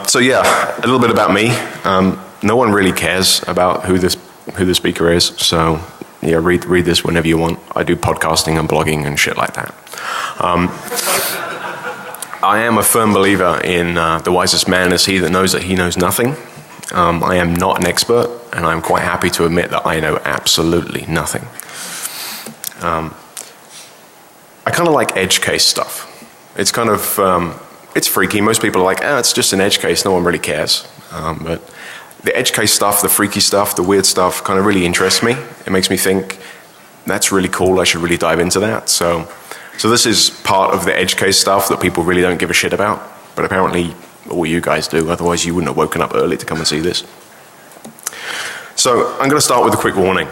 So yeah, a little bit about me. No one really cares about who the speaker is, so yeah, read this whenever you want. I do podcasting and blogging and shit like that. I am a firm believer in the wisest man is he that he knows nothing. I am not an expert, and I'm quite happy to admit that I know absolutely nothing. I kind of like edge case stuff. It's kind of, it's freaky. Most people are like, it's just an edge case, no one really cares. But the edge case stuff, the freaky stuff, the weird stuff kind of really interests me. It makes me think, that's really cool, I should really dive into that. So this is part of the edge case stuff that people really don't give a shit about, but apparently all you guys do, otherwise you wouldn't have woken up early to come and see this. So I'm going to start with a quick warning.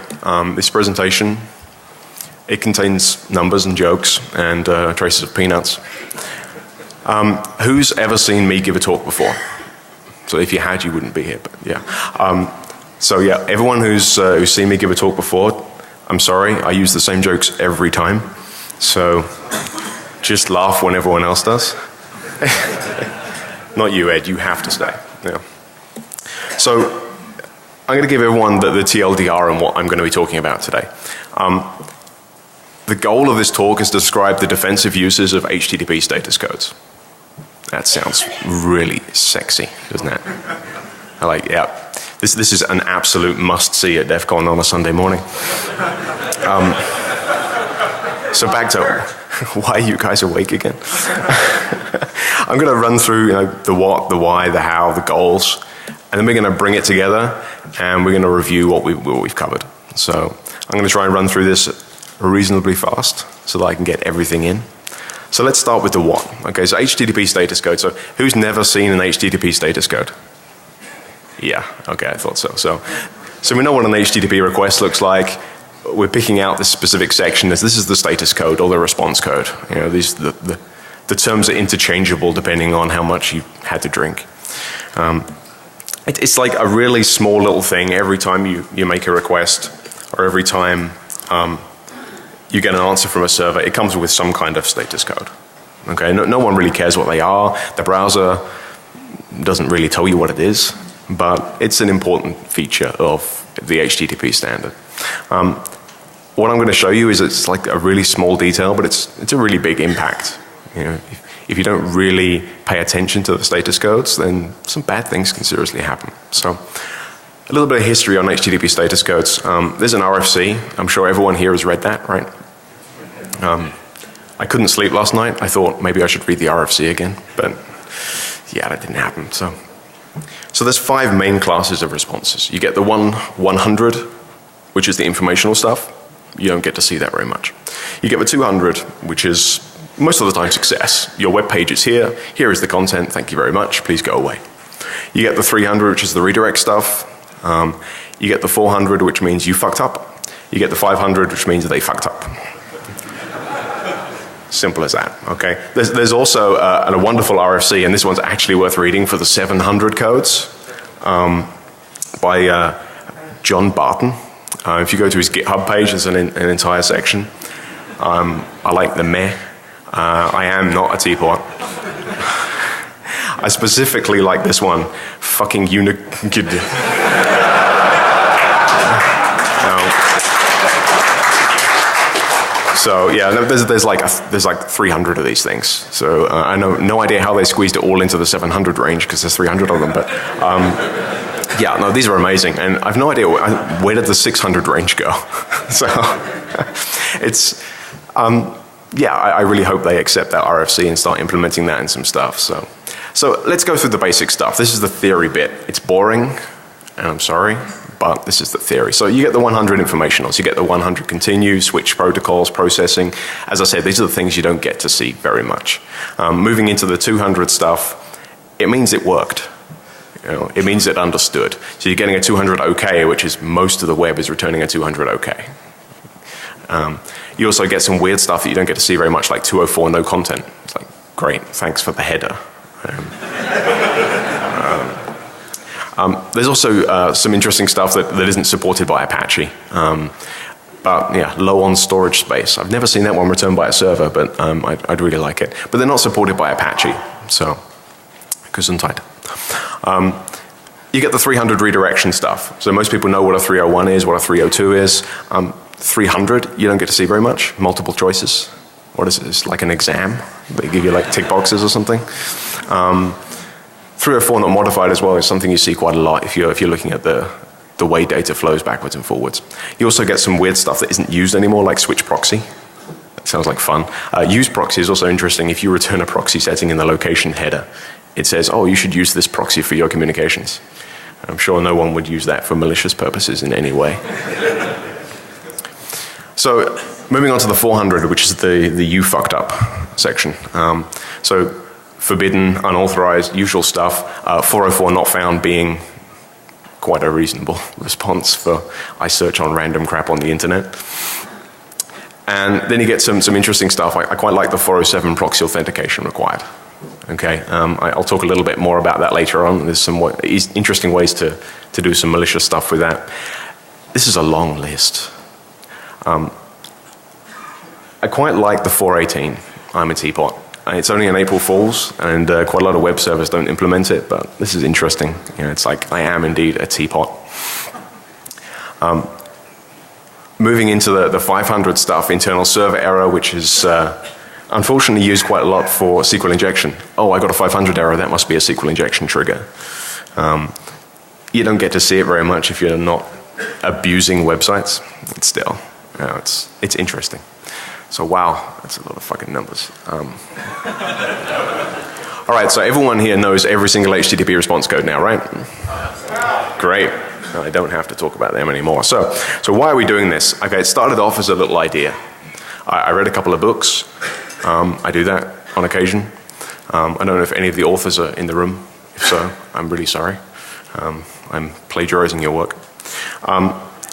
This presentation, it contains numbers and jokes and traces of peanuts. Who's ever seen me give a talk before? So if you had, you wouldn't be here, but yeah. So yeah, everyone who's seen me give a talk before, I'm sorry, I use the same jokes every time. So just laugh when everyone else does. Not you, Ed, you have to stay. Yeah. So I'm going to give everyone the TLDR on what I'm going to be talking about today. The goal of this talk is to describe the defensive uses of HTTP status codes. That sounds really sexy, doesn't it? Yeah. This is an absolute must-see at DEFCON on a Sunday morning. So back to why are you guys awake again? I'm going to run through the what, the why, the how, the goals, and then we're going to bring it together and we're going to review what we've covered. So I'm going to try and run through this reasonably fast so that I can get everything in. So let's start with the what. Okay, so HTTP status code. So who's never seen an HTTP status code? Yeah, okay, I thought so. So we know what an HTTP request looks like. We're picking out this specific section. This is the status code or the response code. The terms are interchangeable depending on how much you had to drink. It's like a really small little thing every time you make a request or every time you get an answer from a server. It comes with some kind of status code. Okay, no one really cares what they are. The browser doesn't really tell you what it is, but it's an important feature of the HTTP standard. What I'm going to show you is it's like a really small detail, but it's a really big impact. If you don't really pay attention to the status codes, then some bad things can seriously happen. So a little bit of history on HTTP status codes. There's an RFC. I'm sure everyone here has read that, right? I couldn't sleep last night. I thought maybe I should read the RFC again, but yeah, that didn't happen. So there's 5 main classes of responses. You get the 100, which is the informational stuff. You don't get to see that very much. You get the 200, which is most of the time success. Your web page is here. Here is the content. Thank you very much. Please go away. You get the 300, which is the redirect stuff. You get the 400, which means you fucked up. You get the 500, which means they fucked up. Simple as that, okay? There's also a wonderful RFC, and this one's actually worth reading, for the 700 codes by John Barton. If you go to his GitHub page, there's an entire section. I like the meh. I am not a teapot. I specifically like this one. Fucking So yeah, there's like 300 of these things. So I know no idea how they squeezed it all into the 700 range because there's 300 of them. But yeah, no, these are amazing, and I've no idea where did the 600 range go. So it's yeah, I really hope they accept that RFC and start implementing that in some stuff. So let's go through the basic stuff. This is the theory bit. It's boring, and I'm sorry, but this is the theory. So you get the 100 informationals, you get the 100 continue, switch protocols, processing. As I said, these are the things you don't get to see very much. Moving into the 200 stuff, it means it worked. It means it understood. So you're getting a 200 OK, which is most of the web is returning a 200 OK. You also get some weird stuff that you don't get to see very much, like 204 no content. It's like, great, thanks for the header. There's also some interesting stuff that isn't supported by Apache. But yeah, low on storage space. I've never seen that one returned by a server, but I'd really like it. But they're not supported by Apache, so Gesundheit. You get the 300 redirection stuff. So most people know what a 301 is, what a 302 is. 300, you don't get to see very much. Multiple choices. What is it? It's like an exam. They give you like tick boxes or something. 304 not modified as well is something you see quite a lot if you're looking at the way data flows backwards and forwards. You also get some weird stuff that isn't used anymore, like switch proxy. That sounds like fun. Use proxy is also interesting. If you return a proxy setting in the location header, it says, oh, you should use this proxy for your communications. I'm sure no one would use that for malicious purposes in any way. So moving on to the 400, which is the you fucked up section. So forbidden, unauthorized, usual stuff. 404 not found being quite a reasonable response for I search on random crap on the internet. And then you get some interesting stuff. I quite like the 407 proxy authentication required. Okay, I'll talk a little bit more about that later on. There's some interesting ways to do some malicious stuff with that. This is a long list. I quite like the 418, I'm a teapot. It's only on April Fool's, and quite a lot of web servers don't implement it, but this is interesting. You know, it's like, I am indeed a teapot. Moving into the 500 stuff, internal server error, which is unfortunately used quite a lot for SQL injection. Oh, I got a 500 error, that must be a SQL injection trigger. You don't get to see it very much if you're not abusing websites. It's still, you know, it's interesting. So wow, that's a lot of fucking numbers. All right, so everyone here knows every single HTTP response code now, right? Great. I don't have to talk about them anymore. So why are we doing this? Okay, it started off as a little idea. I read a couple of books. I do that on occasion. I don't know if any of the authors are in the room. If so, I'm really sorry. I'm plagiarizing your work. And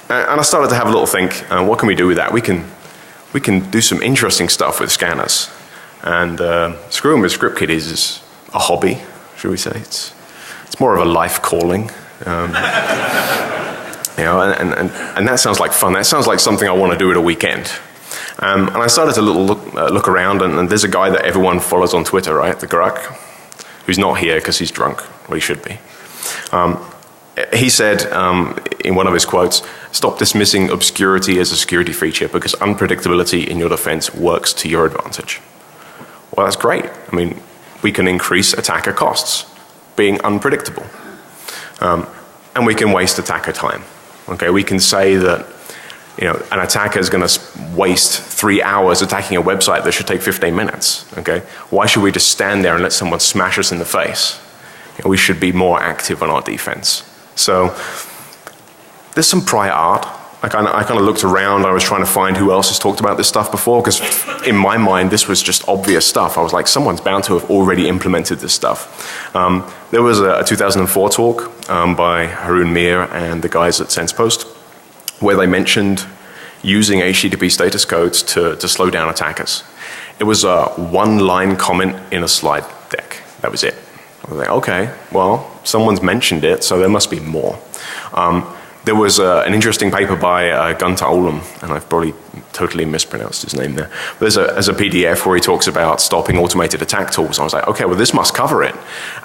I started to have a little think, what can we do with that? We can do some interesting stuff with scanners. And screwing with script kiddies is a hobby, should we say. It's more of a life calling. You know, and that sounds like fun. That sounds like something I want to do at a weekend. And I started to look around, and there's a guy that everyone follows on Twitter, right? The Gruk, who's not here because he's drunk. Well, he should be. He said in one of his quotes, stop dismissing obscurity as a security feature because unpredictability in your defense works to your advantage. Well, that's great. I mean, we can increase attacker costs being unpredictable. And we can waste attacker time. Okay, we can say that, you know, an attacker is going to waste 3 hours attacking a website that should take 15 minutes. Okay, why should we just stand there and let someone smash us in the face? You know, we should be more active on our defense. So there's some prior art. I kind of looked around. I was trying to find who else has talked about this stuff before, because in my mind this was just obvious stuff. I was like, someone's bound to have already implemented this stuff. There was a 2004 talk by Haroon Mir and the guys at SensePost, where they mentioned using HTTP status codes to slow down attackers. It was a one-line comment in a slide deck. That was it. I was like, okay, well, someone's mentioned it, so there must be more. There was an interesting paper by Gunter Olam, and I've probably totally mispronounced his name there. There's a PDF where he talks about stopping automated attack tools. I was like, okay, well, this must cover it.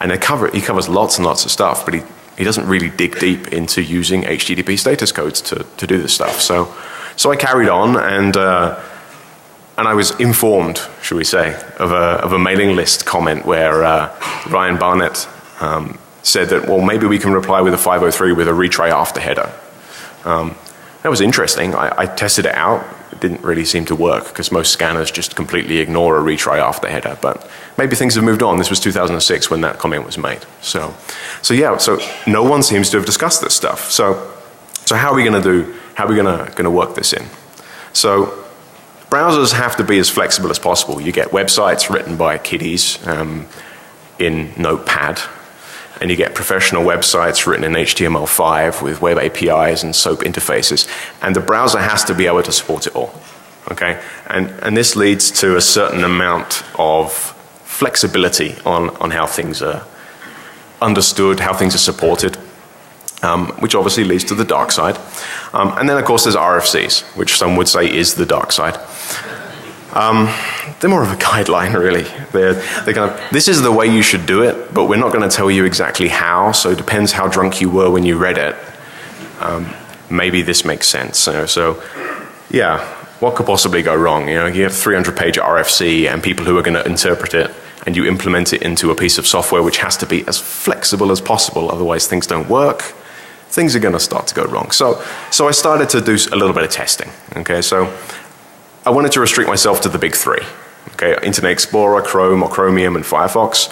And he covers lots and lots of stuff, but he doesn't really dig deep into using HTTP status codes to do this stuff. So I carried on, and I was informed, should we say, of a mailing list comment where Ryan Barnett said that, well, maybe we can reply with a 503 with a retry after header. That was interesting. I tested it out. It didn't really seem to work because most scanners just completely ignore a retry after header. But maybe things have moved on. This was 2006 when that comment was made. So no one seems to have discussed this stuff. So how are we going to do? How are we going to work this in? So browsers have to be as flexible as possible. You get websites written by kiddies in Notepad. And you get professional websites written in HTML5 with web APIs and SOAP interfaces. And the browser has to be able to support it all. Okay? And this leads to a certain amount of flexibility on how things are understood, how things are supported, which obviously leads to the dark side. And then of course there's RFCs, which some would say is the dark side. they're more of a guideline, really. They're kind of, this is the way you should do it, but we're not going to tell you exactly how, so it depends how drunk you were when you read it. Maybe this makes sense. So, yeah, what could possibly go wrong? You have 300-page RFC and people who are going to interpret it, and you implement it into a piece of software which has to be as flexible as possible, otherwise things don't work. Things are going to start to go wrong. So I started to do a little bit of testing. Okay, so I wanted to restrict myself to the big three. Okay, Internet Explorer, Chrome or Chromium, and Firefox.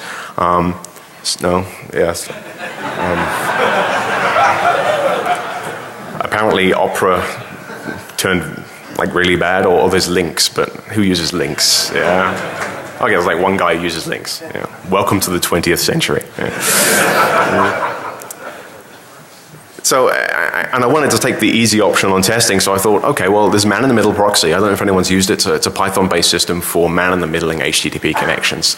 Apparently Opera turned like really bad, or there's links, but who uses links? Yeah. Okay, there's like one guy who uses links. Yeah. Welcome to the 20th century. Yeah. So, and I wanted to take the easy option on testing, so I thought, okay, well, there's man-in-the-middle proxy. I don't know if anyone's used it. It's a Python-based system for man-in-the-middling HTTP connections.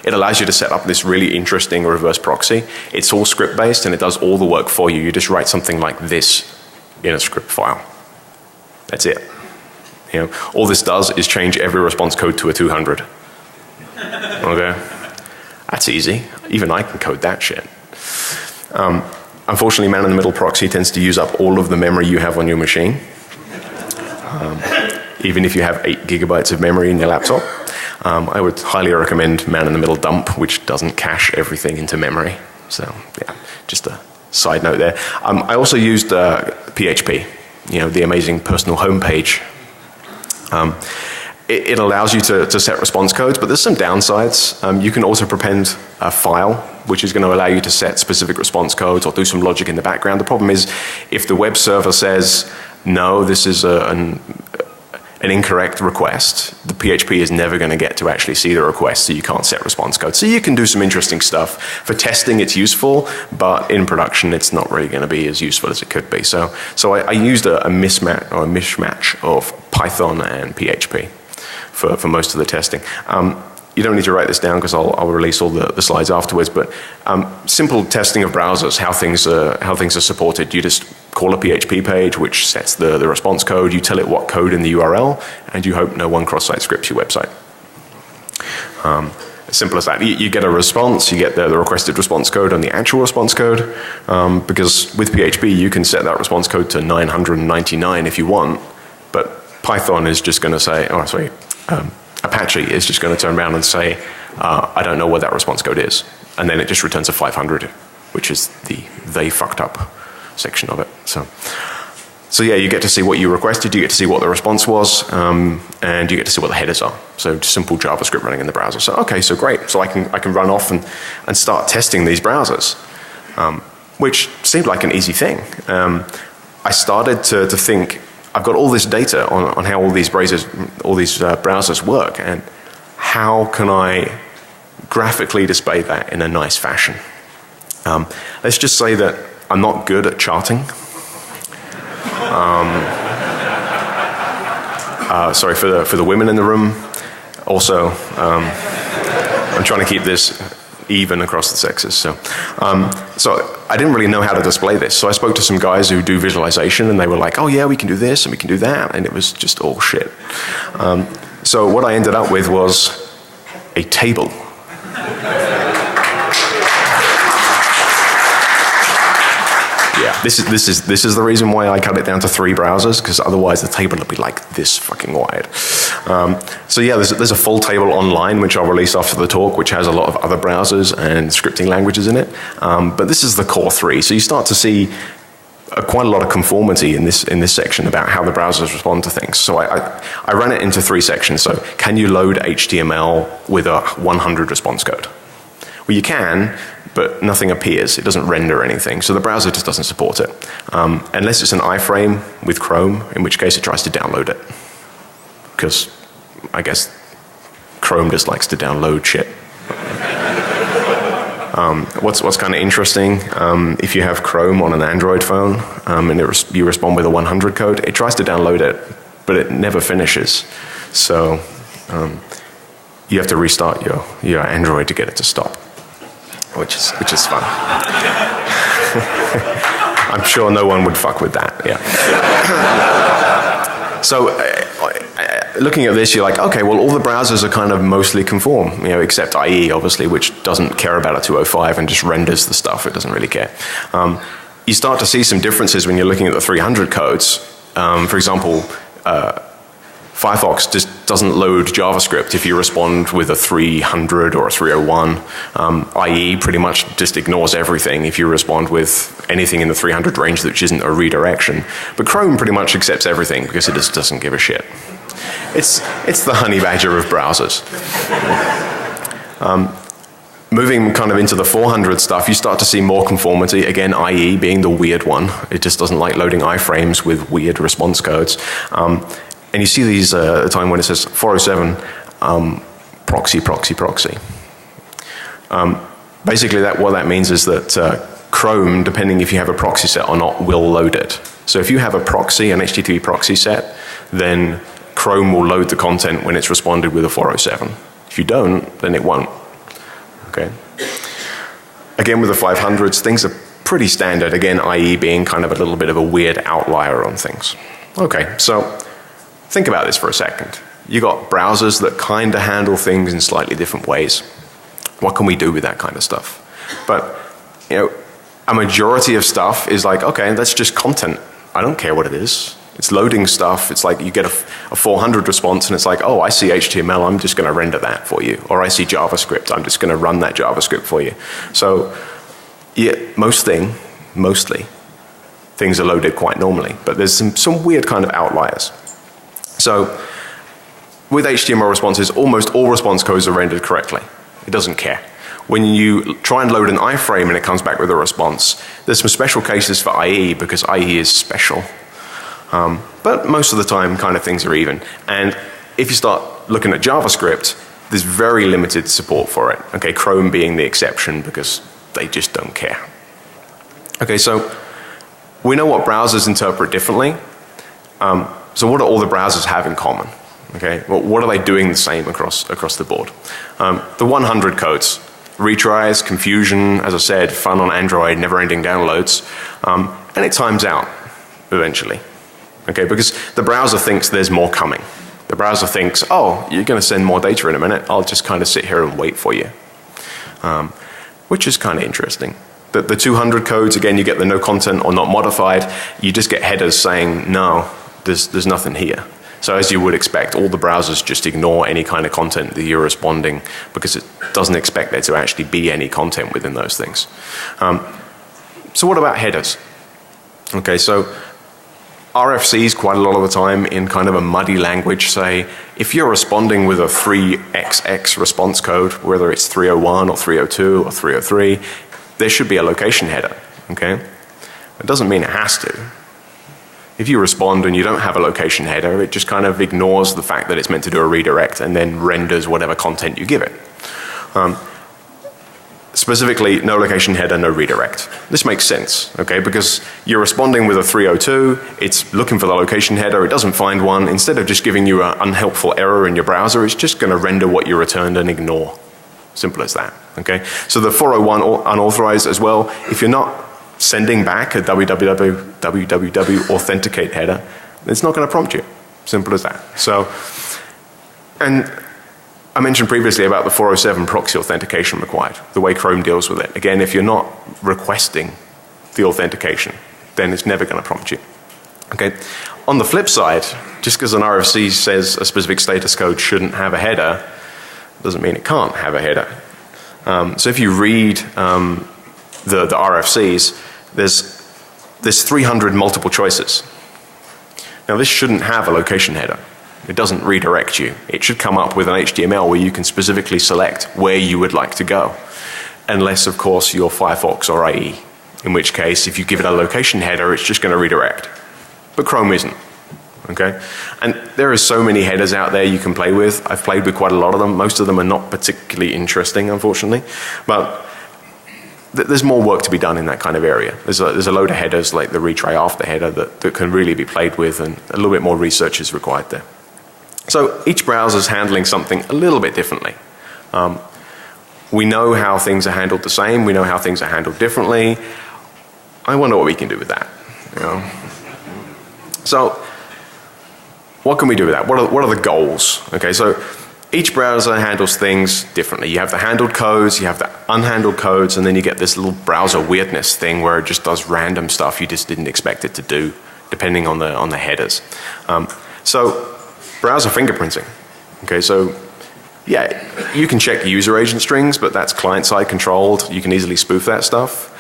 It allows you to set up this really interesting reverse proxy. It's all script-based, and it does all the work for you. You just write something like this in a script file. That's it. All this does is change every response code to a 200. Okay? That's easy. Even I can code that shit. Unfortunately, man-in-the-middle proxy tends to use up all of the memory you have on your machine. Even if you have 8 gigabytes of memory in your laptop. I would highly recommend man-in-the-middle dump, which doesn't cache everything into memory. So, yeah, just a side note there. I also used PHP, the amazing personal homepage. It allows you to set response codes, but there's some downsides. You can also prepend a file, which is going to allow you to set specific response codes or do some logic in the background. The problem is, if the web server says, no, this is an incorrect request, the PHP is never going to get to actually see the request, so you can't set response code. So you can do some interesting stuff. For testing, it's useful, but in production, it's not really going to be as useful as it could be. So I used a mishmash of Python and PHP for most of the testing. You don't need to write this down because I'll release all the slides afterwards, but simple testing of browsers, how things are supported. You just call a PHP page which sets the response code, you tell it what code in the URL, and you hope no one cross-site scripts your website. As simple as that. You get a response, you get the requested response code and the actual response code, because with PHP you can set that response code to 999 if you want, but Python is just going to say, Apache is just going to turn around and say, I don't know what that response code is. And then it just returns a 500, which is the they fucked up section of it. So yeah, you get to see what you requested, you get to see what the response was, and you get to see what the headers are. So just simple JavaScript running in the browser. So okay, so great. So I can run off and start testing these browsers, which seemed like an easy thing. I started to think, I've got all this data on how all these browsers work, and how can I graphically display that in a nice fashion? Let's just say that I'm not good at charting. Sorry for the women in the room. Also, I'm trying to keep this even across the sexes. So I didn't really know how to display this. So I spoke to some guys who do visualization, and they were like, oh yeah, we can do this and we can do that. And it was just all shit. So what I ended up with was a table. Yeah, this is the reason why I cut it down to 3 browsers, because otherwise the table would be like this fucking wide. So yeah, there's a full table online which I'll release after the talk, which has a lot of other browsers and scripting languages in it. But this is the core 3. So you start to see quite a lot of conformity in this section about how the browsers respond to things. So I ran it into 3 sections. So can you load HTML with a 100 response code? Well, you can, but nothing appears. It doesn't render anything. So the browser just doesn't support it. Unless it's an iframe with Chrome, in which case it tries to download it. Because I guess Chrome just likes to download shit. What's kind of interesting, if you have Chrome on an Android phone and you respond with a 100 code, it tries to download it, but it never finishes. So you have to restart your Android to get it to stop. Which is fun. I'm sure no one would fuck with that, yeah. So looking at this, you're like, okay, well, all the browsers are kind of mostly conform, except IE, obviously, which doesn't care about a 205 and just renders the stuff. It doesn't really care. You start to see some differences when you're looking at the 300 codes. For example, Firefox just doesn't load JavaScript if you respond with a 300 or a 301. IE pretty much just ignores everything if you respond with anything in the 300 range which isn't a redirection. But Chrome pretty much accepts everything because it just doesn't give a shit. It's the honey badger of browsers. Moving kind of into the 400 stuff, you start to see more conformity. Again, IE being the weird one. It just doesn't like loading iframes with weird response codes. And you see these at a time when it says 407 proxy. Basically, what that means is that Chrome, depending if you have a proxy set or not, will load it. So if you have a proxy, an HTTP proxy set, then Chrome will load the content when it's responded with a 407. If you don't, then it won't. Okay. Again, with the 500s, things are pretty standard. Again, IE being kind of a little bit of a weird outlier on things. Okay, so think about this for a second. You got browsers that kind of handle things in slightly different ways. What can we do with that kind of stuff? But, a majority of stuff is like, okay, that's just content. I don't care what it is. It's loading stuff. It's like you get a 400 response and it's like, oh, I see HTML, I'm just going to render that for you. Or I see JavaScript, I'm just going to run that JavaScript for you. So, yeah, mostly, things are loaded quite normally. But there's some weird kind of outliers. So, with HTML responses, almost all response codes are rendered correctly. It doesn't care. When you try and load an iframe and it comes back with a response, there's some special cases for IE because IE is special. But most of the time, kind of things are even. And if you start looking at JavaScript, there's very limited support for it. Okay, Chrome being the exception because they just don't care. Okay, so we know what browsers interpret differently. So what do all the browsers have in common? Okay, well, what are they doing the same across the board? The 100 codes, retries, confusion, as I said, fun on Android, never-ending downloads, and it times out eventually. Okay, because the browser thinks there's more coming. The browser thinks, oh, you're going to send more data in a minute. I'll just kind of sit here and wait for you, which is kind of interesting. The 200 codes, again, you get the no content or not modified. You just get headers saying, no, there's nothing here. So as you would expect, all the browsers just ignore any kind of content that you're responding because it doesn't expect there to actually be any content within those things. So what about headers? Okay, so RFCs quite a lot of the time in kind of a muddy language say, if you're responding with a 3XX response code, whether it's 301 or 302 or 303, there should be a location header, okay? It doesn't mean it has to. If you respond and you don't have a location header, it just kind of ignores the fact that it's meant to do a redirect and then renders whatever content you give it. Specifically, no location header, no redirect. This makes sense, okay, because you're responding with a 302, it's looking for the location header, it doesn't find one. Instead of just giving you an unhelpful error in your browser, it's just going to render what you returned and ignore. Simple as that, okay? So the 401 unauthorized as well, if you're not sending back a www authenticate header, it's not going to prompt you. Simple as that. So, and I mentioned previously about the 407 proxy authentication required, the way Chrome deals with it. Again, if you're not requesting the authentication, then it's never going to prompt you. Okay. On the flip side, just because an RFC says a specific status code shouldn't have a header, doesn't mean it can't have a header. So if you read the RFCs, there's 300 multiple choices. Now this shouldn't have a location header. It doesn't redirect you. It should come up with an HTML where you can specifically select where you would like to go. Unless, of course, you're Firefox or IE. In which case, if you give it a location header, it's just going to redirect. But Chrome isn't. Okay? And there are so many headers out there you can play with. I've played with quite a lot of them. Most of them are not particularly interesting, unfortunately. But there's more work to be done in that kind of area. There's a load of headers like the retry after header that can really be played with, and a little bit more research is required there. So each browser is handling something a little bit differently. We know how things are handled the same. We know how things are handled differently. I wonder what we can do with that. You know? So what can we do with that? What are the goals? Okay, so each browser handles things differently. You have the handled codes, you have the unhandled codes, and then you get this little browser weirdness thing where it just does random stuff you just didn't expect it to do, depending on the headers. So browser fingerprinting. Okay, so yeah, you can check user agent strings, but that's client-side controlled. You can easily spoof that stuff.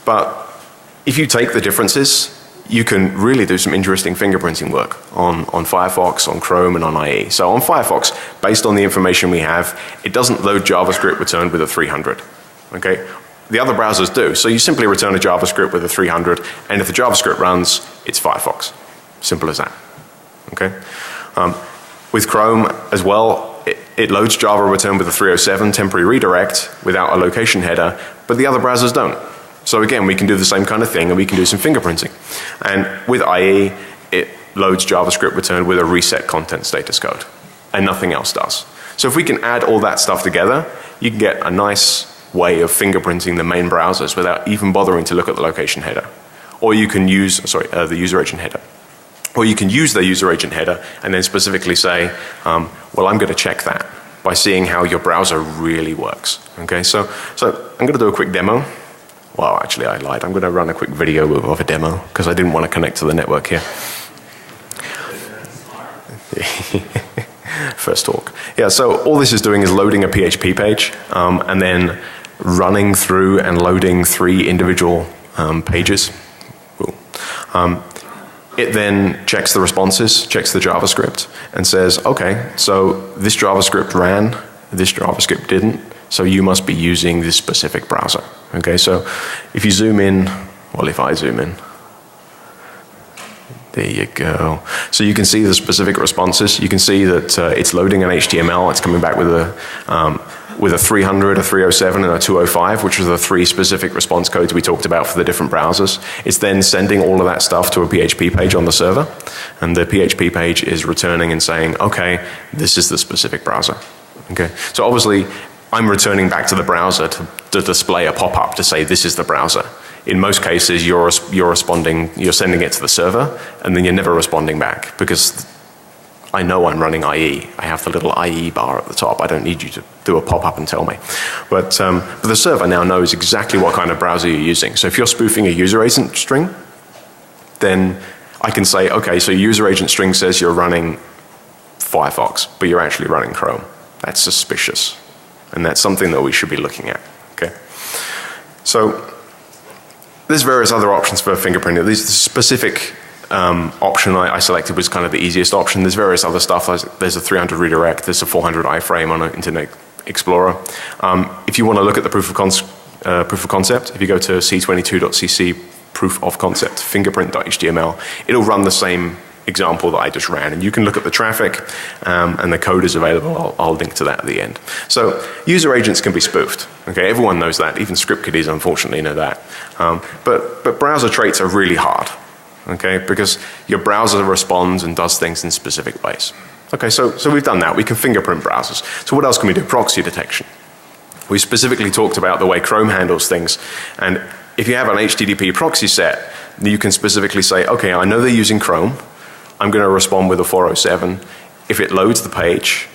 But if you take the differences, you can really do some interesting fingerprinting work on Firefox, on Chrome, and on IE. So on Firefox, based on the information we have, it doesn't load JavaScript returned with a 300. Okay? The other browsers do. So you simply return a JavaScript with a 300, and if the JavaScript runs, it's Firefox. Simple as that. Okay? With Chrome as well, it loads Java return with a 307 temporary redirect without a location header, but the other browsers don't. So again, we can do the same kind of thing and we can do some fingerprinting. And with IE, it loads JavaScript returned with a reset content status code. And nothing else does. So if we can add all that stuff together, you can get a nice way of fingerprinting the main browsers without even bothering to look at the location header. Or you can use, the user agent header. Or you can use the user agent header and then specifically say, well, I'm going to check that by seeing how your browser really works. Okay, so I'm going to do a quick demo. Well, actually I lied. I'm going to run a quick video of a demo because I didn't want to connect to the network here. First talk. Yeah, so all this is doing is loading a PHP page and then running through and loading 3 individual pages. Cool. It then checks the responses, checks the JavaScript, and says, okay, so this JavaScript ran, this JavaScript didn't, so you must be using this specific browser. Okay, so if you zoom in, well, if I zoom in, there you go. So you can see the specific responses. You can see that it's loading an HTML. It's coming back with a 300, a 307, and a 205, which are the 3 specific response codes we talked about for the different browsers. It's then sending all of that stuff to a PHP page on the server, and the PHP page is returning and saying, okay, this is the specific browser. Okay, so obviously I'm returning back to the browser to display a pop-up to say this is the browser. In most cases, you're responding, you're sending it to the server, and then you're never responding back because I know I'm running IE. I have the little IE bar at the top. I don't need you to do a pop-up and tell me. But the server now knows exactly what kind of browser you're using. So if you're spoofing a user agent string, then I can say, okay, so user agent string says you're running Firefox, but you're actually running Chrome. That's suspicious. And that's something that we should be looking at. Okay. So there's various other options for fingerprinting. The specific option I selected was kind of the easiest option. There's various other stuff. There's a 300 redirect. There's a 400 iframe on an Internet Explorer. If you want to look at the proof of concept, if you go to c22.cc proof of concept fingerprint.html, it'll run the same example that I just ran, and you can look at the traffic and the code is available. I'll link to that at the end. So user agents can be spoofed. Okay, everyone knows that. Even script kiddies unfortunately know that. But browser traits are really hard. Okay, because your browser responds and does things in specific ways. Okay, so we've done that. We can fingerprint browsers. So what else can we do? Proxy detection. We specifically talked about the way Chrome handles things, and if you have an HTTP proxy set, you can specifically say, okay, I know they're using Chrome. I'm going to respond with a 407. If it loads the page,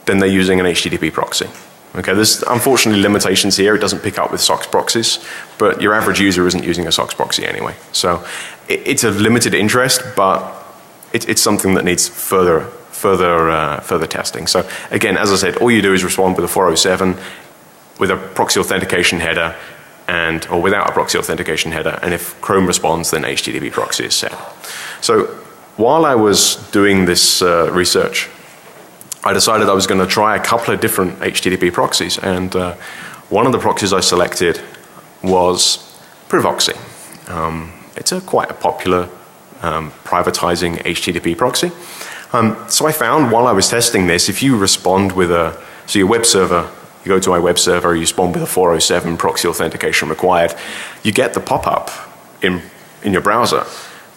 then they're using an HTTP proxy. Okay, there's unfortunately limitations here. It doesn't pick up with SOX proxies, but your average user isn't using a SOX proxy anyway. So it's a limited interest, but it's something that needs further testing. So again, as I said, all you do is respond with a 407 with a proxy authentication header or without a proxy authentication header, and if Chrome responds, then HTTP proxy is set. So while I was doing this research, I decided I was going to try a couple of different HTTP proxies, and one of the proxies I selected was Proxy. It's quite a popular privatizing HTTP proxy. So I found while I was testing this, if you respond with so your web server, you go to my web server, you respond with a 407 proxy authentication required, you get the pop-up in your browser.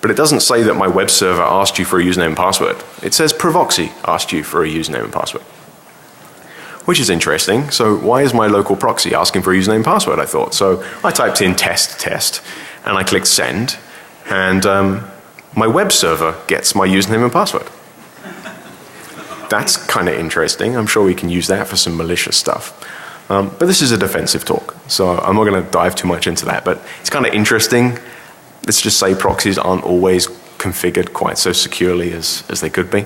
But it doesn't say that my web server asked you for a username and password. It says Proxy asked you for a username and password. Which is interesting. So why is my local proxy asking for a username and password, I thought. So I typed in test, and I clicked send. And my web server gets my username and password. That's kind of interesting. I'm sure we can use that for some malicious stuff. But this is a defensive talk, so I'm not going to dive too much into that. But it's kind of interesting. Let's just say proxies aren't always configured quite so securely as they could be.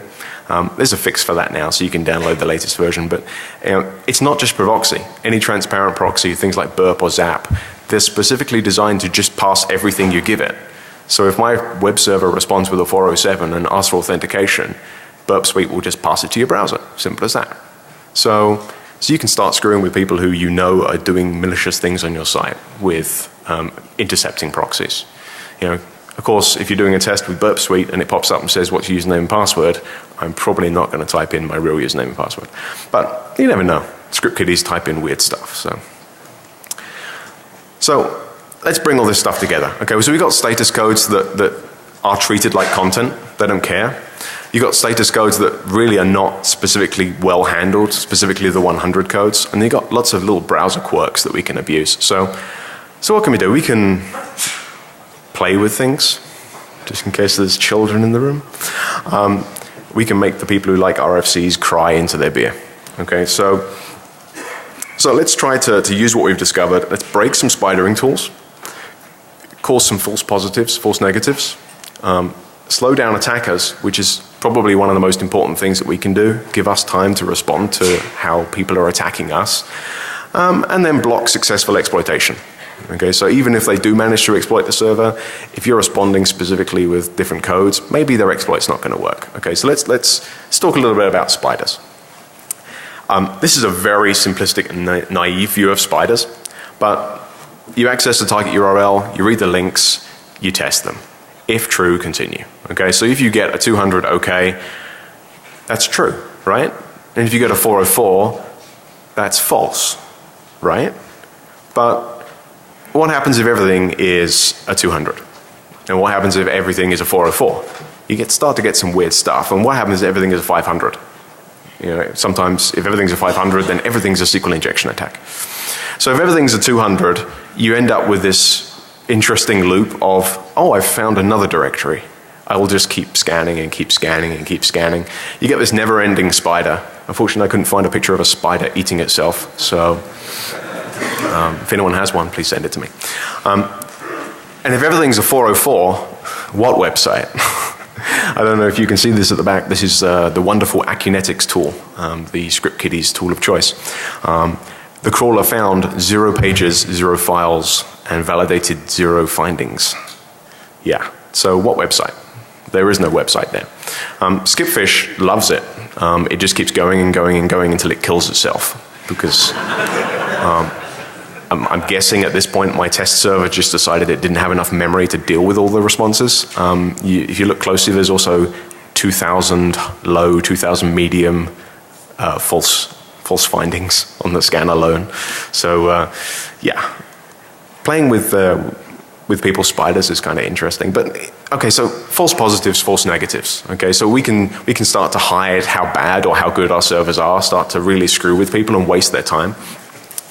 There's a fix for that now, so you can download the latest version. But it's not just Proxy. Any transparent proxy, things like Burp or Zap, they're specifically designed to just pass everything you give it. So if my web server responds with a 407 and asks for authentication, Burp Suite will just pass it to your browser. Simple as that. So you can start screwing with people who you know are doing malicious things on your site with intercepting proxies. Of course, if you're doing a test with Burp Suite and it pops up and says what's your username and password, I'm probably not going to type in my real username and password. But you never know. Script kiddies type in weird stuff. So let's bring all this stuff together. Okay, so we've got status codes that are treated like content. They don't care. You've got status codes that really are not specifically well handled, specifically the 100 codes. And you've got lots of little browser quirks that we can abuse. So what can we do? We can play with things, just in case there's children in the room. We can make the people who like RFCs cry into their beer. Okay, so let's try to use what we've discovered. Let's break some spidering tools, cause some false positives, false negatives, slow down attackers, which is probably one of the most important things that we can do, give us time to respond to how people are attacking us, and then block successful exploitation. Okay, so even if they do manage to exploit the server, if you're responding specifically with different codes, maybe their exploit's not going to work. Okay, so let's talk a little bit about spiders. This is a very simplistic and naive view of spiders, but you access the target URL, you read the links, you test them. If true, continue. Okay, so if you get a 200 OK, that's true, right? And if you get a 404, that's false, right? But what happens if everything is a 200? And what happens if everything is a 404? You start to get some weird stuff. And what happens if everything is a 500? Sometimes if everything's a 500, then everything's a SQL injection attack. So if everything's a 200, you end up with this interesting loop of, oh, I've found another directory. I will just keep scanning and keep scanning and keep scanning. You get this never-ending spider. Unfortunately, I couldn't find a picture of a spider eating itself, so if anyone has one, please send it to me. And if everything's a 404, what website? I don't know if you can see this at the back. This is the wonderful Acunetics tool, the script kiddies tool of choice. The crawler found 0 pages, 0 files, and validated 0 findings. Yeah, so what website? There is no website there. Skipfish loves it. It just keeps going and going and going until it kills itself. Because I'm guessing at this point my test server just decided it didn't have enough memory to deal with all the responses. If you look closely, there's also 2,000 low, 2,000 medium false findings on the scan alone. So yeah, playing with people's spiders is kind of interesting. But okay, so false positives, false negatives. Okay, so we can start to hide how bad or how good our servers are, start to really screw with people and waste their time.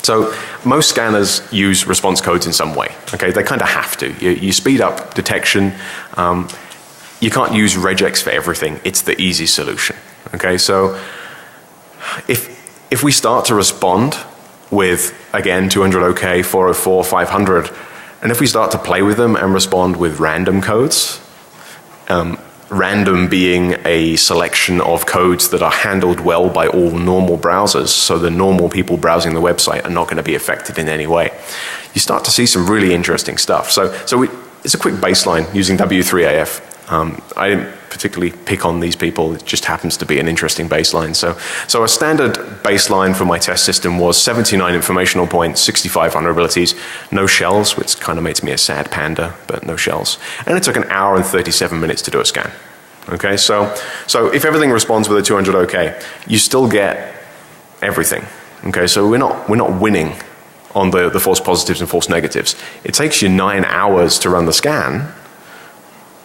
So most scanners use response codes in some way. Okay, they kind of have to. You speed up detection. You can't use regex for everything. It's the easy solution. Okay, so if we start to respond with, again, 200 OK, 404, 500, and if we start to play with them and respond with random codes, random being a selection of codes that are handled well by all normal browsers, so the normal people browsing the website are not going to be affected in any way, you start to see some really interesting stuff. So it's a quick baseline using W3AF. I didn't particularly pick on these people, it just happens to be an interesting baseline. So a standard baseline for my test system was 79 informational points, 65 vulnerabilities, no shells, which kind of makes me a sad panda, but no shells. And it took an hour and 37 minutes to do a scan. Okay, so if everything responds with a 200 OK, you still get everything. Okay, so we're not winning on the false positives and false negatives. It takes you 9 hours to run the scan,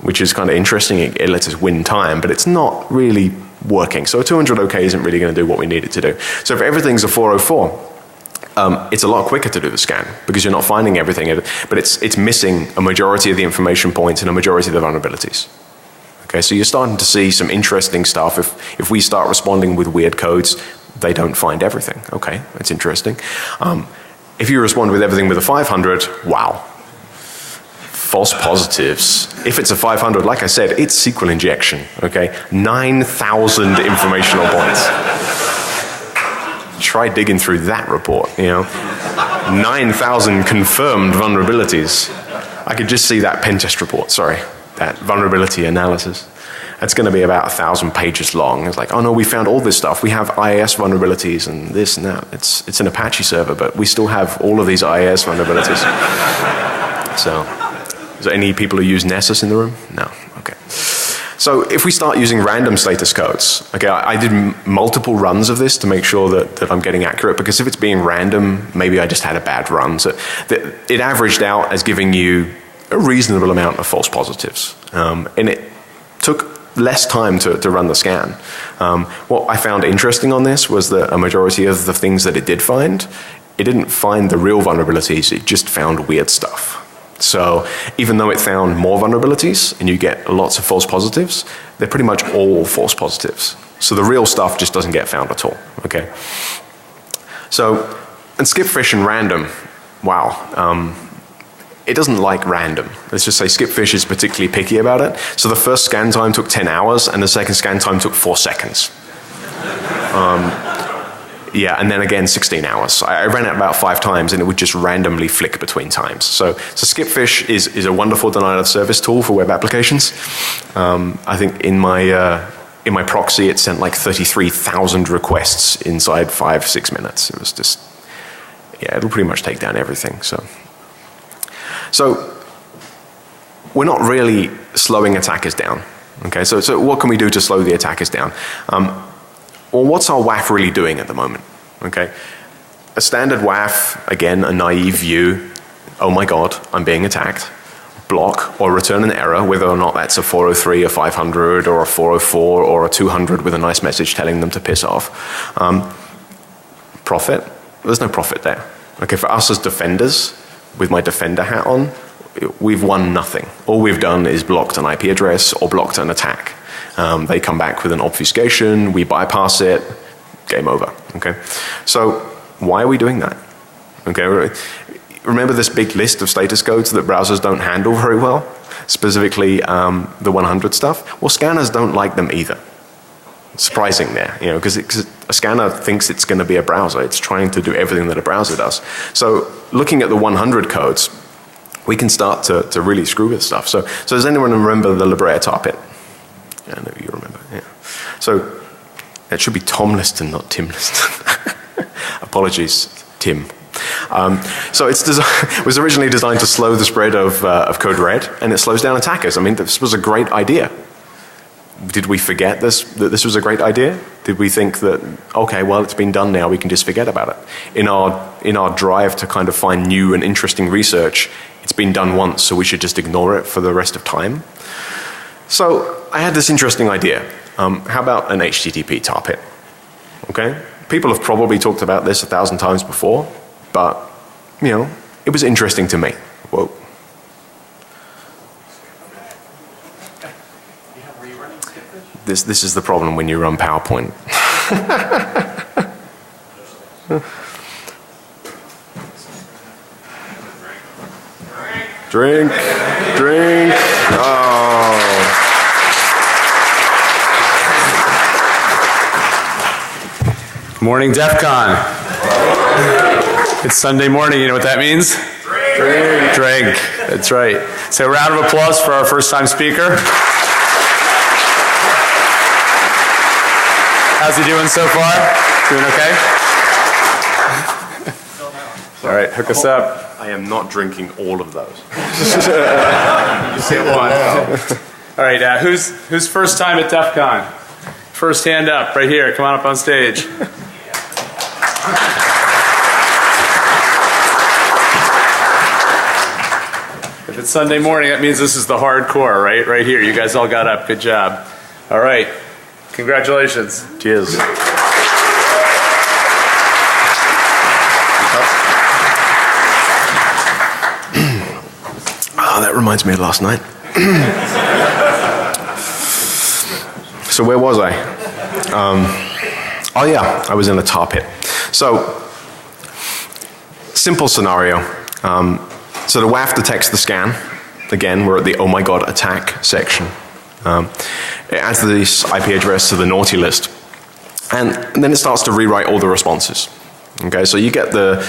which is kind of interesting. It lets us win time, but it's not really working. So a 200 OK isn't really going to do what we need it to do. So if everything's a 404, it's a lot quicker to do the scan because you're not finding everything, but it's missing a majority of the information points and a majority of the vulnerabilities. Okay, so you're starting to see some interesting stuff. If we start responding with weird codes, they don't find everything. Okay, that's interesting. If you respond with everything with a 500, wow. False positives. If it's a 500, like I said, it's SQL injection, okay? 9,000 informational points. Try digging through that report, you know? 9,000 confirmed vulnerabilities. I could just see that pen test report, sorry, that vulnerability analysis. That's going to be about 1,000 pages long. It's like, oh no, we found all this stuff. We have IIS vulnerabilities and this and that. It's an Apache server, but we still have all of these IIS vulnerabilities. So, is there any people who use Nessus in the room? No, okay. So if we start using random status codes, okay, I did multiple runs of this to make sure that I'm getting accurate, because if it's being random, maybe I just had a bad run. So it averaged out as giving you a reasonable amount of false positives. And it took less time to run the scan. What I found interesting on this was that a majority of the things that it did find, it didn't find the real vulnerabilities, it just found weird stuff. So even though it found more vulnerabilities and you get lots of false positives, they're pretty much all false positives. So the real stuff just doesn't get found at all, okay? So, and skipfish and random, wow. It doesn't like random. Let's just say skipfish is particularly picky about it. So the first scan time took 10 hours and the second scan time took 4 seconds. Yeah, and then again 16 hours. I ran it about 5 times and it would just randomly flick between times. So skipfish is a wonderful denial of service tool for web applications. I think in my proxy it sent like 33,000 requests inside 5-6 minutes. It was just, yeah, it'll pretty much take down everything. So we're not really slowing attackers down. Okay, so what can we do to slow the attackers down? Well, what's our WAF really doing at the moment? Okay, a standard WAF, again, a naive view, oh my God, I'm being attacked, block or return an error, whether or not that's a 403, a 500, or a 404, or a 200 with a nice message telling them to piss off. Profit? There's no profit there. Okay, for us as defenders, with my defender hat on, we've won nothing. All we've done is blocked an IP address or blocked an attack. They come back with an obfuscation, we bypass it, game over, okay? So why are we doing that? Okay, remember this big list of status codes that browsers don't handle very well? Specifically the 100 stuff? Well, scanners don't like them either. Surprising there, you know, because a scanner thinks it's going to be a browser. It's trying to do everything that a browser does. So looking at the 100 codes, we can start to really screw with stuff. So does anyone remember the Librea tar pit? Yeah, I know you remember, yeah. So it should be Tom Liston, not Tim Liston. Apologies, Tim. So it was originally designed to slow the spread of code red, and it slows down attackers. I mean, this was a great idea. Did we forget that this was a great idea? Did we think that, okay, well, it's been done now, we can just forget about it? In our drive to kind of find new and interesting research, it's been done once, so we should just ignore it for the rest of time? So I had this interesting idea. How about an HTTP tar pit? Okay? People have probably talked about this 1,000 times before, but, you know, it was interesting to me. Whoa. This is the problem when you run PowerPoint. Drink. Oh. Morning, DEFCON. It's Sunday morning. You know what that means? Drink. That's right. So a round of applause for our first-time speaker. How's he doing so far? Doing okay? All right, hook us up. I am not drinking all of those. All right, who's first time at DEFCON? First hand up, right here. Come on up on stage. If it's Sunday morning, that means this is the hardcore, right? Right here. You guys all got up. Good job. All right. Congratulations. Cheers. Oh, that reminds me of last night. So where was I? Oh yeah, I was in a tar pit. So, simple scenario. So the WAF detects the scan. Again, we're at the oh my god attack section. It adds this IP address to the naughty list. And then it starts to rewrite all the responses. Okay, so you get the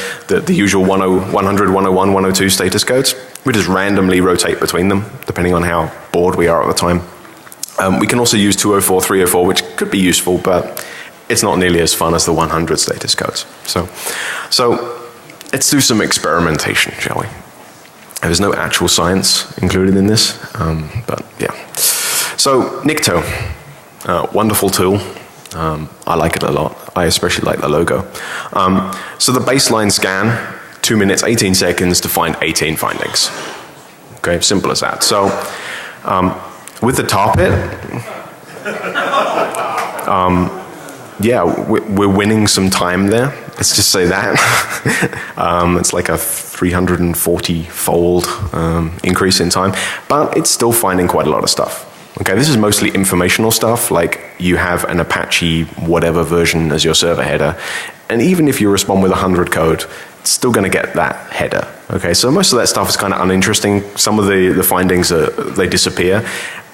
usual 100, 101, 102 status codes. We just randomly rotate between them, depending on how bored we are at the time. We can also use 204, 304, which could be useful, but it's not nearly as fun as the 100 status codes. So let's do some experimentation, shall we? There's no actual science included in this, but yeah. So Nikto, wonderful tool. I like it a lot. I especially like the logo. So the baseline scan, 2 minutes, 18 seconds to find 18 findings. Okay, simple as that. So with the tar pit, yeah, we're winning some time there. Let's just say that. It's like a 340-fold increase in time, but it's still finding quite a lot of stuff. Okay, this is mostly informational stuff, like you have an Apache whatever version as your server header, and even if you respond with 100 code, it's still going to get that header. Okay, so most of that stuff is kind of uninteresting. Some of the findings, they disappear,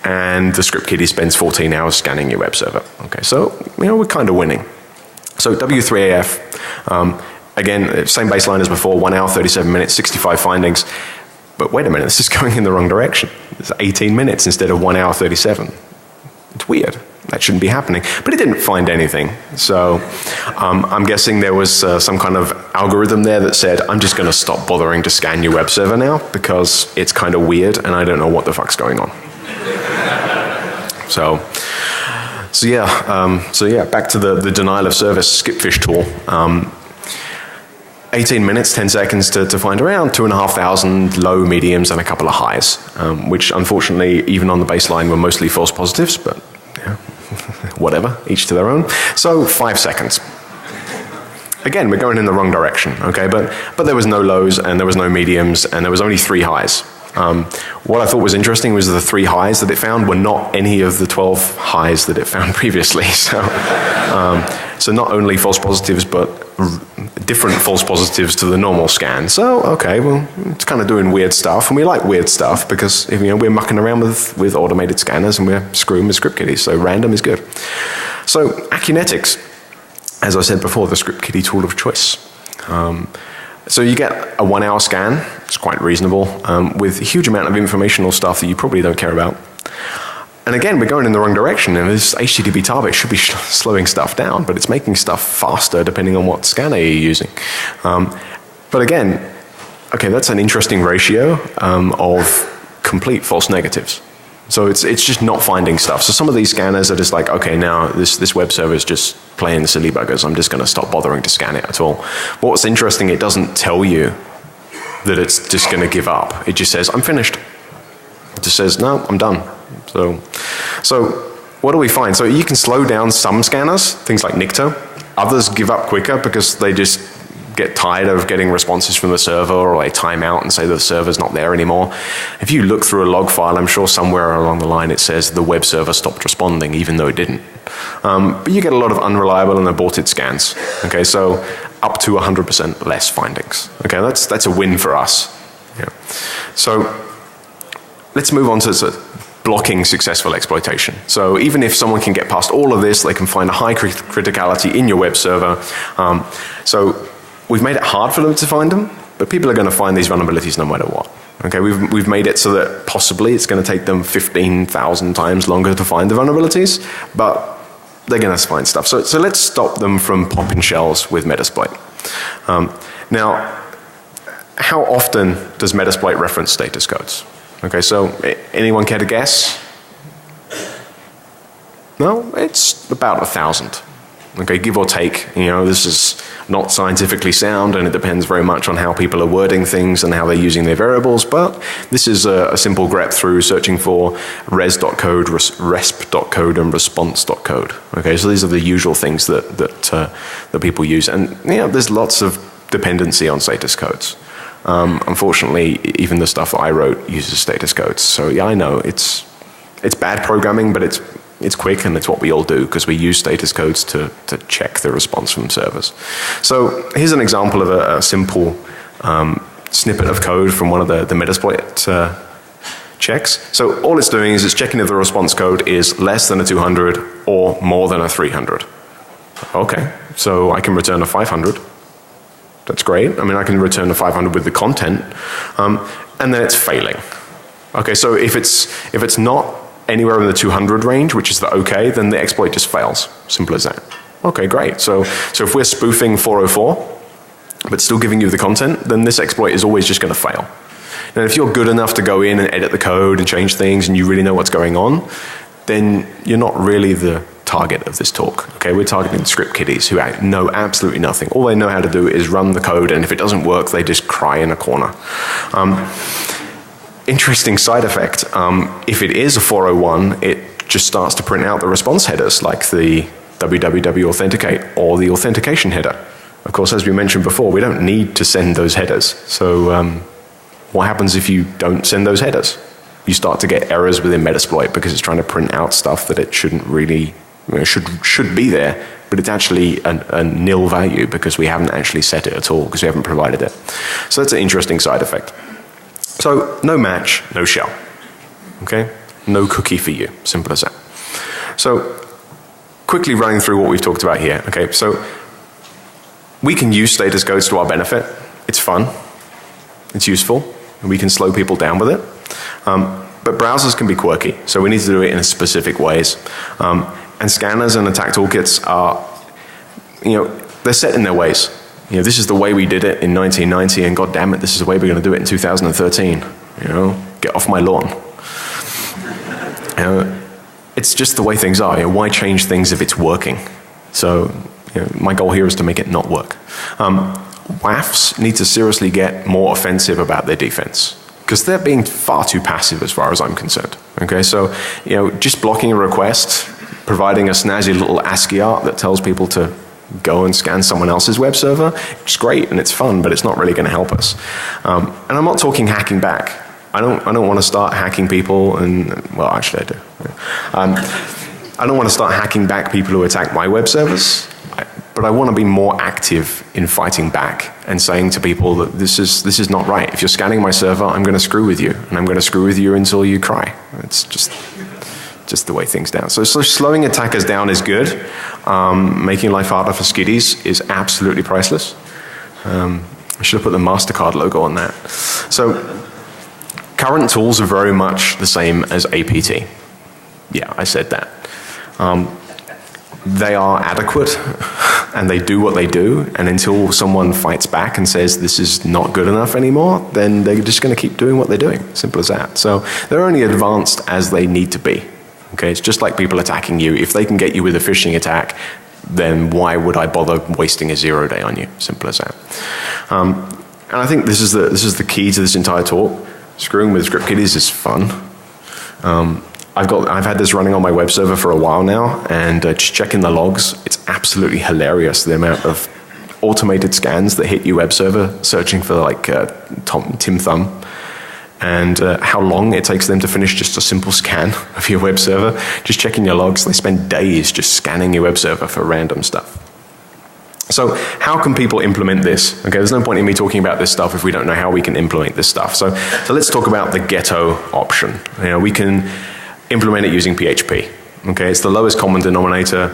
and the script kiddie spends 14 hours scanning your web server. Okay, so we're kind of winning. So W3AF, again, same baseline as before, 1 hour, 37 minutes, 65 findings. But wait a minute, this is going in the wrong direction. It's 18 minutes instead of 1 hour 37. It's weird. That shouldn't be happening. But it didn't find anything. So I'm guessing there was some kind of algorithm there that said, I'm just going to stop bothering to scan your web server now because it's kind of weird and I don't know what the fuck's going on. So yeah, back to the denial of service skipfish tool. 18 minutes, 10 seconds to find around 2,500 low, mediums, and a couple of highs, which unfortunately, even on the baseline, were mostly false positives, but yeah, whatever, each to their own. So 5 seconds. Again, we're going in the wrong direction, okay, but there was no lows, and there was no mediums, and there was only 3 highs. What I thought was interesting was the 3 highs that it found were not any of the 12 highs that it found previously. So not only false positives, but different false positives to the normal scan. So, okay, well, it's kind of doing weird stuff, and we like weird stuff because we're mucking around with automated scanners and we're screwing with script kiddies, so random is good. So, Akinetics, as I said before, the script kiddie tool of choice. So you get a 1 hour scan, it's quite reasonable, with a huge amount of informational stuff that you probably don't care about. And again, we're going in the wrong direction, and this HTTP target should be slowing stuff down, but it's making stuff faster depending on what scanner you're using. But again, okay, that's an interesting ratio of complete false negatives. So it's just not finding stuff. So some of these scanners are just like, okay, now this web server is just playing silly buggers. I'm just going to stop bothering to scan it at all. But what's interesting, it doesn't tell you that it's just going to give up. It just says, I'm finished. It just says, no, I'm done. So what do we find? So you can slow down some scanners, things like Nikto. Others give up quicker because they just get tired of getting responses from the server, or they time out and say the server's not there anymore. If you look through a log file, I'm sure somewhere along the line it says the web server stopped responding even though it didn't. But you get a lot of unreliable and aborted scans. Okay, so up to 100% less findings. Okay, that's a win for us. Yeah. So let's move on to blocking successful exploitation. So even if someone can get past all of this, they can find a high criticality in your web server. So we've made it hard for them to find them, but people are going to find these vulnerabilities no matter what. Okay, we've made it so that possibly it's going to take them 15,000 times longer to find the vulnerabilities, but they're going to find stuff. So let's stop them from popping shells with Metasploit. Now, how often does Metasploit reference status codes? Okay, so anyone care to guess? No, it's about 1,000. Okay, give or take. This is not scientifically sound, and it depends very much on how people are wording things and how they're using their variables, but this is a simple grep through searching for res.code, resp.code, and response.code. Okay, so these are the usual things that people use, and there's lots of dependency on status codes. Unfortunately, even the stuff that I wrote uses status codes. So yeah, I know it's bad programming, but it's it's quick and it's what we all do because we use status codes to check the response from servers. So here's an example of a simple snippet of code from one of the Metasploit checks. So all it's doing is it's checking if the response code is less than a 200 or more than a 300. Okay, so I can return a 500. That's great. I mean, I can return a 500 with the content, and then it's failing. Okay, so if it's not anywhere in the 200 range, which is the okay, then the exploit just fails. Simple as that. Okay, great. So if we're spoofing 404, but still giving you the content, then this exploit is always just going to fail. And if you're good enough to go in and edit the code and change things and you really know what's going on, then you're not really the target of this talk. Okay, we're targeting script kiddies who know absolutely nothing. All they know how to do is run the code, and if it doesn't work, they just cry in a corner. Interesting side effect, if it is a 401, it just starts to print out the response headers like the www authenticate or the authentication header. Of course, as we mentioned before, we don't need to send those headers. So what happens if you don't send those headers? You start to get errors within Metasploit because it's trying to print out stuff that it shouldn't really, should be there, but it's actually a nil value because we haven't actually set it at all because we haven't provided it. So that's an interesting side effect. So no match, no shell. Okay? No cookie for you. Simple as that. So quickly running through what we've talked about here. Okay, so we can use status codes to our benefit. It's fun. It's useful. And we can slow people down with it. But browsers can be quirky, so we need to do it in specific ways. And scanners and attack toolkits are, they're set in their ways. This is the way we did it in 1990, and god damn it, this is the way we're going to do it in 2013. Get off my lawn. It's just the way things are. Why change things if it's working? So my goal here is to make it not work. WAFs need to seriously get more offensive about their defense, because they're being far too passive as far as I'm concerned. Okay, so just blocking a request, providing a snazzy little ASCII art that tells people to go and scan someone else's web server, it's great and it's fun, but it's not really going to help us. And I'm not talking hacking back. I don't want to start hacking people, and well, actually I do. I don't want to start hacking back people who attack my web servers. But I want to be more active in fighting back and saying to people that this is not right. If you're scanning my server, I'm going to screw with you, and I'm going to screw with you until you cry. It's just the way things down. So slowing attackers down is good. Making life harder for skiddies is absolutely priceless. I should have put the MasterCard logo on that. So current tools are very much the same as APT. Yeah, I said that. They are adequate and they do what they do, and until someone fights back and says this is not good enough anymore, then they're just going to keep doing what they're doing. Simple as that. So they're only advanced as they need to be. Okay, it's just like people attacking you. If they can get you with a phishing attack, then why would I bother wasting a 0 day on you? Simple as that. And I think this is the key to this entire talk. Screwing with script kiddies is fun. I've had this running on my web server for a while now, and just checking the logs, it's absolutely hilarious the amount of automated scans that hit your web server searching for like Tim Thumb, and how long it takes them to finish just a simple scan of your web server. Just checking your logs, they spend days just scanning your web server for random stuff. So how can people implement this? Okay, there's no point in me talking about this stuff if we don't know how we can implement this stuff. So let's talk about the ghetto option. We can implement it using PHP. Okay, it's the lowest common denominator.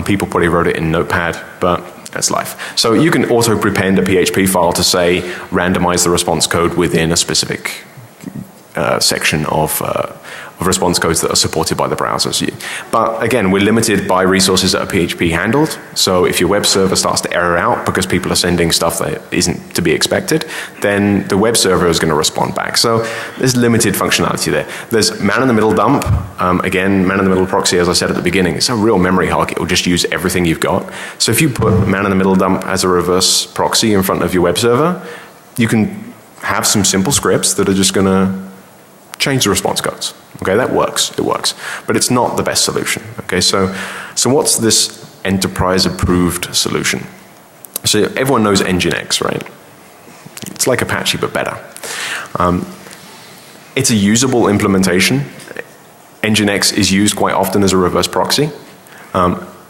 People probably wrote it in Notepad, but that's life. So you can auto-prepend a PHP file to say randomize the response code within a specific section of response codes that are supported by the browsers. But again, we're limited by resources that are PHP handled. So if your web server starts to error out because people are sending stuff that isn't to be expected, then the web server is going to respond back. So there's limited functionality there. There's man-in-the-middle dump. Again, man-in-the-middle proxy, as I said at the beginning, it's a real memory hog. It will just use everything you've got. So if you put man-in-the-middle dump as a reverse proxy in front of your web server, you can have some simple scripts that are just going to change the response codes. Okay, that works, it works. But it's not the best solution. Okay, so what's this enterprise approved solution? So everyone knows Nginx, right? It's like Apache but better. It's a usable implementation. Nginx is used quite often as a reverse proxy.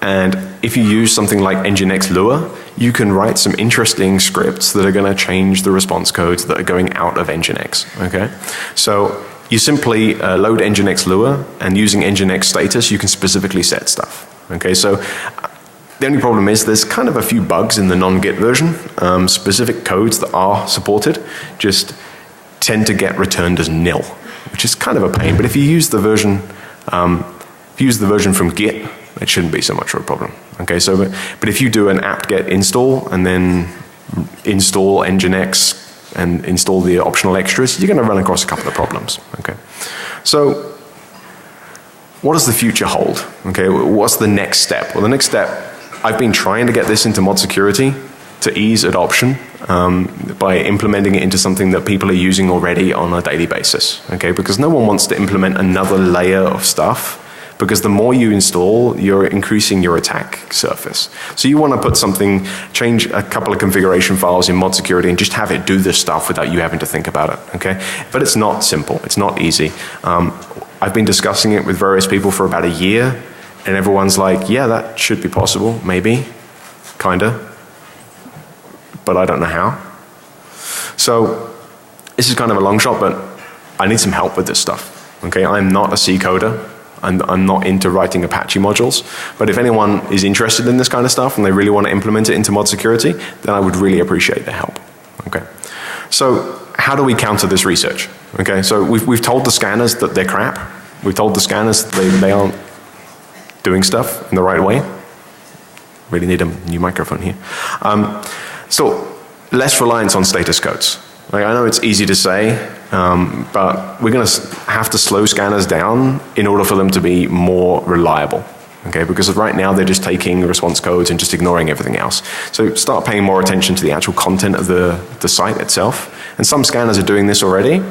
And if you use something like Nginx Lua, you can write some interesting scripts that are going to change the response codes that are going out of Nginx. Okay? So you simply load Nginx Lua, and using Nginx status, you can specifically set stuff. Okay? So the only problem is there's kind of a few bugs in the non-Git version. Specific codes that are supported just tend to get returned as nil, which is kind of a pain. But if you use the version, from Git, it shouldn't be so much of a problem. Okay, so but if you do an apt-get install and then install Nginx and install the optional extras, you're going to run across a couple of problems. Okay, so what does the future hold? Okay, what's the next step? Well, the next step, I've been trying to get this into mod security to ease adoption by implementing it into something that people are using already on a daily basis. Okay, because no one wants to implement another layer of stuff, because the more you install, you're increasing your attack surface. So you want to put something, change a couple of configuration files in mod security and just have it do this stuff without you having to think about it, okay? But it's not simple, it's not easy. I've been discussing it with various people for about a year, and everyone's like, yeah, that should be possible, maybe, kinda, but I don't know how. So this is kind of a long shot, but I need some help with this stuff, okay? I'm not a C coder. I'm not into writing Apache modules, but if anyone is interested in this kind of stuff and they really want to implement it into mod security, then I would really appreciate their help. Okay. So how do we counter this research? Okay, so we've told the scanners that they're crap. We've told the scanners that they aren't doing stuff in the right way. Really need a new microphone here. So less reliance on status codes. Like, I know it's easy to say, but we're going to have to slow scanners down in order for them to be more reliable. Okay, because right now they're just taking response codes and just ignoring everything else. So start paying more attention to the actual content of the site itself. And some scanners are doing this already,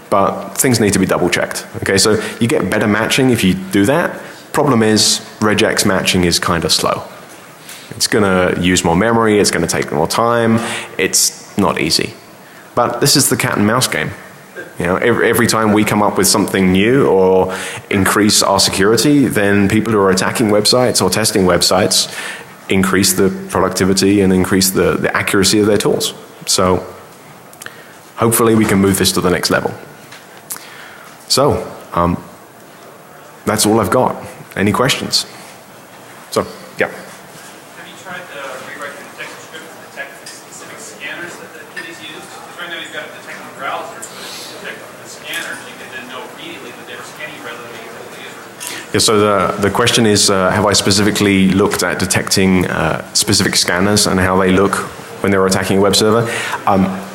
but things need to be double checked. Okay, so you get better matching if you do that. Problem is, regex matching is kind of slow. It's going to use more memory, it's going to take more time, it's not easy. But this is the cat and mouse game. You know, every time we come up with something new or increase our security, then people who are attacking websites or testing websites increase the productivity and increase the accuracy of their tools. So hopefully we can move this to the next level. So that's all I've got. Any questions? So, yeah. Have you tried to rewrite the detection script to detect the specific scanners that the kiddies use? Because right now you've got to detect the browsers, but if you detect the scanners, you can then know immediately that they're scanning rather than being the user. Yeah, so the question is, have I specifically looked at detecting specific scanners and how they look when they're attacking a web server?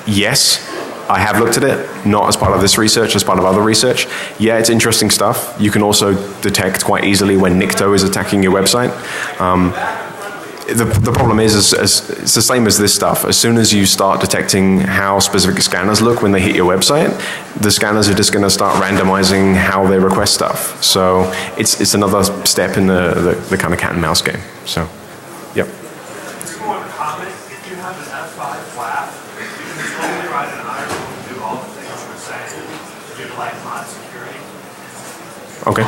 Yes. I have looked at it, not as part of this research, as part of other research. Yeah, it's interesting stuff. You can also detect quite easily when Nikto is attacking your website. The problem is it's the same as this stuff. As soon as you start detecting how specific scanners look when they hit your website, the scanners are just going to start randomizing how they request stuff. So it's another step in the kind of cat and mouse game. So, yep. Just one comment. If you have an F5 flag, you can totally write an IRL to do all the things you're saying to do like mod security. Okay.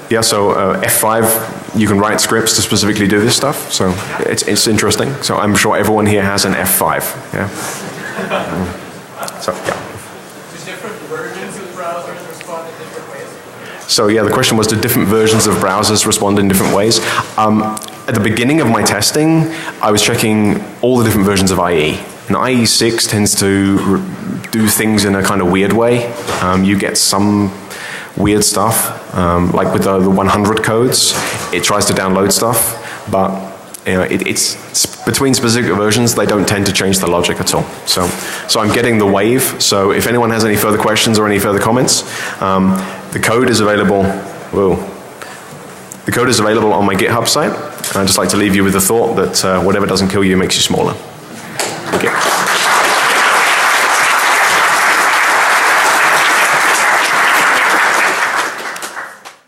Yeah, so F5, you can write scripts to specifically do this stuff. So it's interesting. So I'm sure everyone here has an F5. Yeah. So, yeah. Do different versions of browsers respond in different ways? So yeah, the question was, do different versions of browsers respond in different ways? At the beginning of my testing, I was checking all the different versions of IE. And IE 6 tends to do things in a kind of weird way. You get some weird stuff, like with the 100 codes, it tries to download stuff, but you know, it's between specific versions, they don't tend to change the logic at all. So I'm getting the wave. So if anyone has any further questions or any further comments, the code is available. Whoa. The code is available on my GitHub site. And I'd just like to leave you with the thought that whatever doesn't kill you makes you smaller. Thank you.